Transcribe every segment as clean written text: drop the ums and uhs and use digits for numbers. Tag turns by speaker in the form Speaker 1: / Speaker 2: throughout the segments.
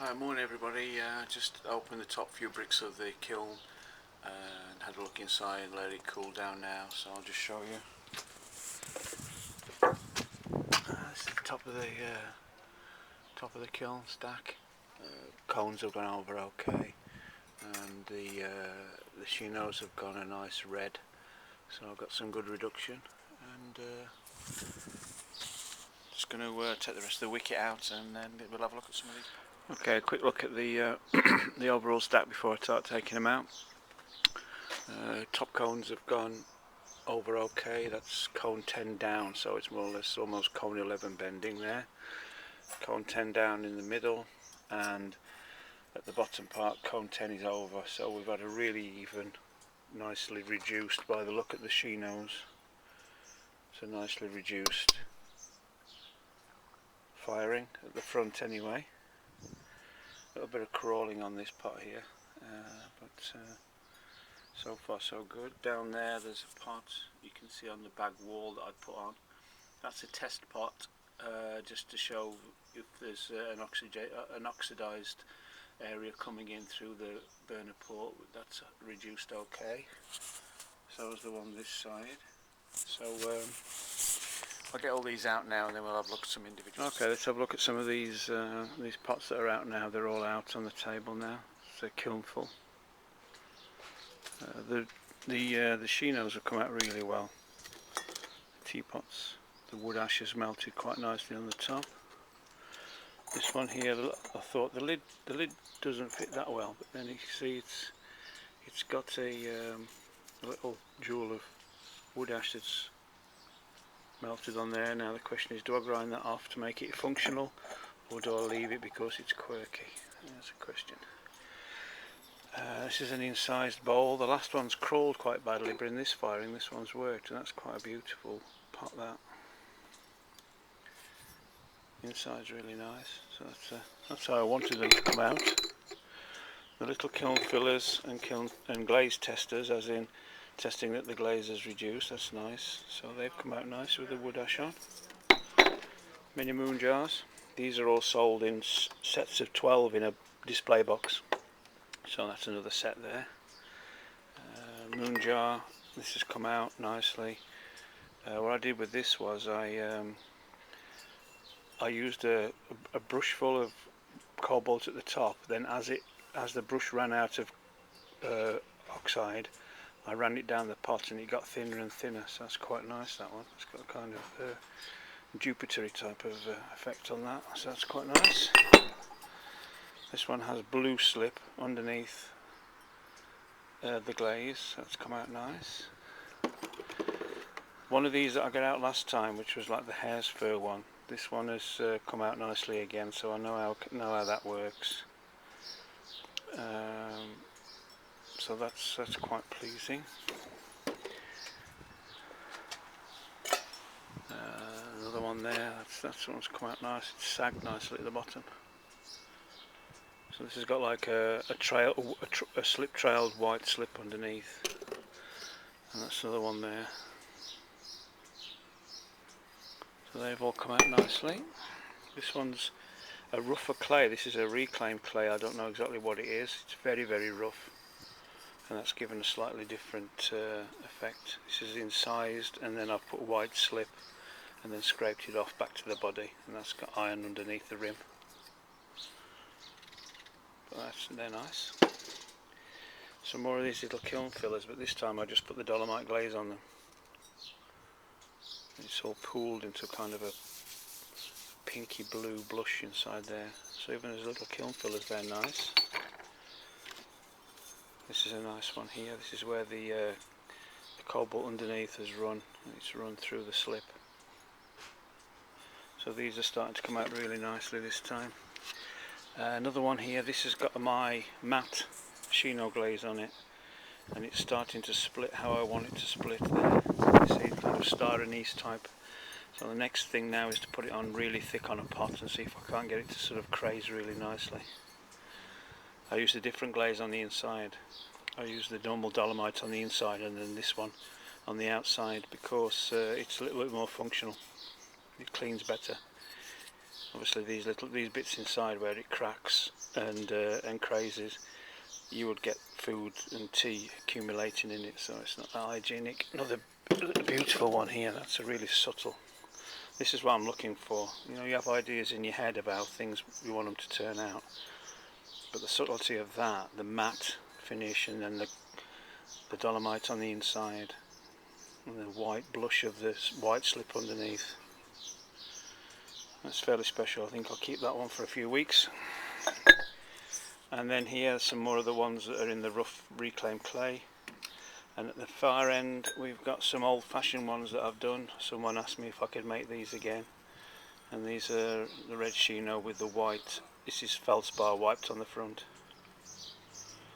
Speaker 1: Morning everybody, just opened the top few bricks of the kiln and had a look inside and let it cool down now, so I'll just show you. This is the top of the kiln stack. Cones have gone over okay, and the chinos have gone a nice red, so I've got some good reduction, and just going to take the rest of the wicket out and then we'll have a look at some of these. Okay, a quick look at the the overall stack before I start taking them out. Top cones have gone over okay. That's cone 10 down, so it's more or less almost cone 11 bending there. Cone 10 down in the middle, and at the bottom part cone 10 is over, so we've had a really even, nicely reduced by the look at the chinos. So nicely reduced firing at the front anyway. A little bit of crawling on this pot here, but so far so good. Down there's a pot you can see on the bag wall that I put on. That's a test pot, just to show if there's an oxidized area coming in through the burner port. That's reduced okay. So is the one this side. So I'll get all these out now and then we'll have a look at some individuals. Okay, let's have a look at some of these pots that are out now. They're all out on the table now. It's a kiln full. The chinos have come out really well. Teapots. The wood ash has melted quite nicely on the top. This one here, I thought the lid doesn't fit that well, but then you can see it's got a little jewel of wood ash that's melted on there. Now the question is, do I grind that off to make it functional, or do I leave it because it's quirky? That's a question. This is an incised bowl. The last one's crawled quite badly, but in this firing this one's worked, and that's quite a beautiful pot. That inside's really nice, so that's how I wanted them to come out. The little kiln fillers and glaze testers, as in testing that the glaze is reduced, that's nice. So they've come out nice with the wood ash on. Mini moon jars. These are all sold in sets of 12 in a display box. So that's another set there. Moon jar. This has come out nicely. What I did with this was I used a brush full of cobalt at the top. Then as the brush ran out of oxide, I ran it down the pot and it got thinner and thinner, so that's quite nice, that one. It's got a kind of Jupiter type of effect on that, so that's quite nice. This one has blue slip underneath the glaze, so it's come out nice. One of these that I got out last time, which was like the hare's fur one, this one has come out nicely again, so I know how that works. So that's quite pleasing. Another one there. That's one's come out nice. It's sagged nicely at the bottom. So this has got like a slip trailed white slip underneath, and that's another one there. So they've all come out nicely. This one's a rougher clay. This is a reclaimed clay. I don't know exactly what it is. It's very, very rough, and that's given a slightly different effect. This is incised, and then I've put white slip and then scraped it off back to the body, and that's got iron underneath the rim. But they're nice. Some more of these little kiln fillers, but this time I just put the dolomite glaze on them. It's all pooled into kind of a pinky blue blush inside there. So even as little kiln fillers, they're nice. This is a nice one here. This is where the cobalt underneath has run. It's run through the slip. So these are starting to come out really nicely this time. Another one here. This has got my matte chino glaze on it, and it's starting to split how I want it to split there. You see, kind of star anise type. So the next thing now is to put it on really thick on a pot and see if I can't get it to sort of craze really nicely. I used a different glaze on the inside. I used the normal dolomite on the inside and then this one on the outside because it's a little bit more functional. It cleans better. Obviously these bits inside where it cracks, and crazes, you would get food and tea accumulating in it, so it's not that hygienic. Another beautiful one here, that's a really subtle. This is what I'm looking for. You know, you have ideas in your head about things you want them to turn out, but the subtlety of that, the matte finish, and then the dolomite on the inside, and the white blush of this white slip underneath. That's fairly special. I think I'll keep that one for a few weeks. And then here some more of the ones that are in the rough reclaimed clay. And at the far end we've got some old-fashioned ones that I've done. Someone asked me if I could make these again. And these are the red chino with the white. This is feldspar wiped on the front.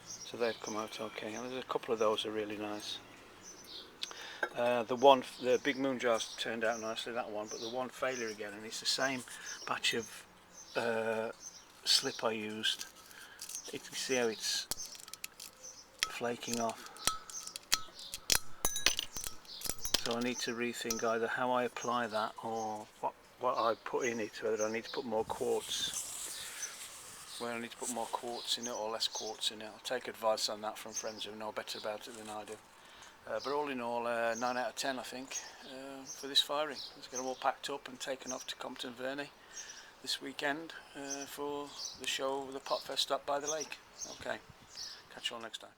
Speaker 1: So they've come out okay. And there's a couple of those are really nice. The big moon jars turned out nicely, that one, but the one failure again, and it's the same batch of slip I used. You can see how it's flaking off. So I need to rethink either how I apply that or what I put in it, whether I need to put more quartz, whether I need to put more quartz in it or less quartz in it. I'll take advice on that from friends who know better about it than I do. But all in all, 9 out of 10 I think for this firing. Let's get them all packed up and taken off to Compton Verney this weekend for the show, the Pot Fest up by the lake. Okay, catch you all next time.